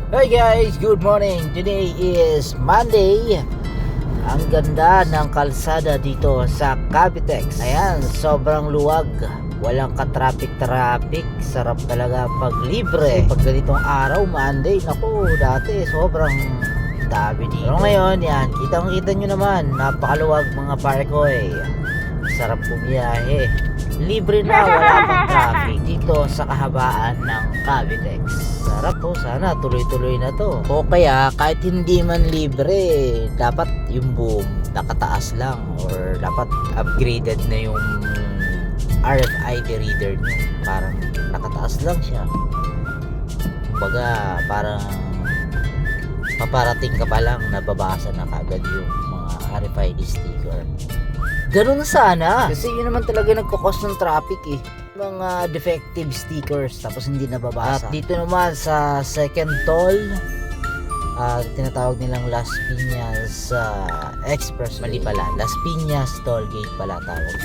Hey guys, good morning. Today is Monday. Ang ganda ng kalsada dito sa Cavitex. Ayan, sobrang luwag. Walang ka-traffic. Sarap talaga pag libre. Pag ganitong araw, Monday, naku, dati sobrang dami dito. Pero ngayon, yan, kitang-kita nyo naman, napakaluwag mga pare ko eh. Sarap bumiyahe. Libre na, wala pang traffic dito sa kahabaan ng Cavitex. Sarap po, sana tuloy-tuloy na to. O kaya kahit hindi man libre, dapat yung boom nakataas lang or dapat upgraded na yung RFID reader nyo. Parang nakataas lang siya. Kumbaga parang paparating ka pa lang, nababasa na kagad yung mga RFID sticker. Ganun na sana. Kasi yun naman talaga nagkakos ng traffic eh. Mga defective stickers tapos hindi nababasa. At dito naman sa second toll, tinatawag nilang Las Piñas Express. Mali pala, Las Piñas Toll Gate pala tawag.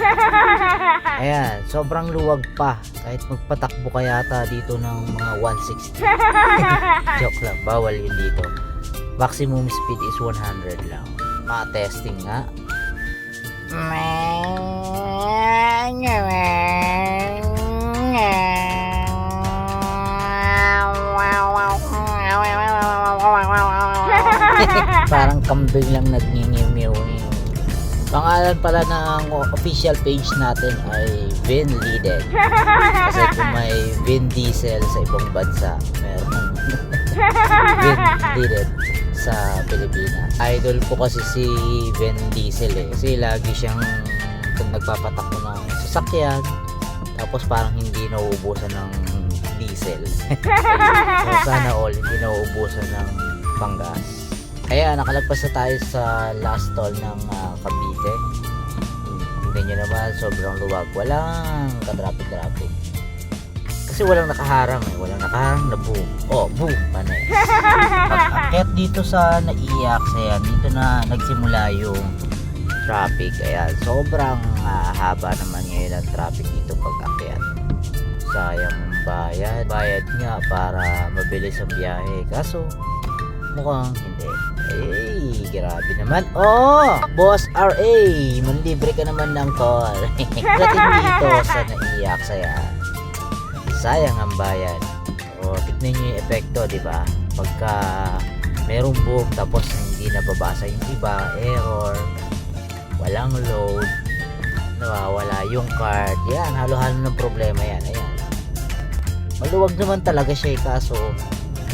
Ayan, sobrang luwag pa. Kahit magpatakbo ka yata dito ng mga 160. Joke lang, bawal yun dito. Maximum speed is 100 lang. Ma-testing nga. Parang kambing lang nagningimew. Pangalan pala ng official page natin ay Vin Leaded. Kasi kung may Vin Diesel sa ibang bansa, meron Vin Leaded sa Pilipinas. Idol ko kasi si Vin Diesel eh. Kasi lagi siyang kung nagpapatakbo ng sasakyan, tapos parang hindi nauubusan ng diesel. So, sana all hindi nauubusan ng panggas. Kaya nakalagpas na tayo sa last toll ng Cavite. Tingnan nyo naman, sobrang luwag. Walang ka-traffic. Kasi walang nakaharang eh. Walang nakaharang na boom. Oh, boom! Panes. Pag-akyat dito sa naiyak, ayan, dito na nagsimula yung traffic. Ayan, sobrang haba naman ngayon ang traffic dito pag-akyat. Sayang bayad. Bayad nga para mabilis ang biyahe. Kaso, mukhang hindi. Eh, grabe naman. Oh! Boss RA! Manlibre ka naman ng toll. Dating dito sa naiyak, ayan. Sayang ang bayan. O, tignan nyo yung epekto, di ba? Pagka merong boom tapos hindi nababasa yung iba, error, walang load, nawawala yung card. Yan, halo-halo ng problema yan. Ayan. Maluwag naman talaga siya, kaso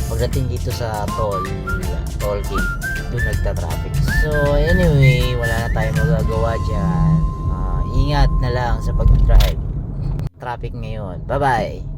pagdating dito sa toll gate, doon nagta-traffic. So, anyway, wala na tayong magagawa dyan. Ingat na lang sa pag-drive. Traffic ngayon. Bye-bye!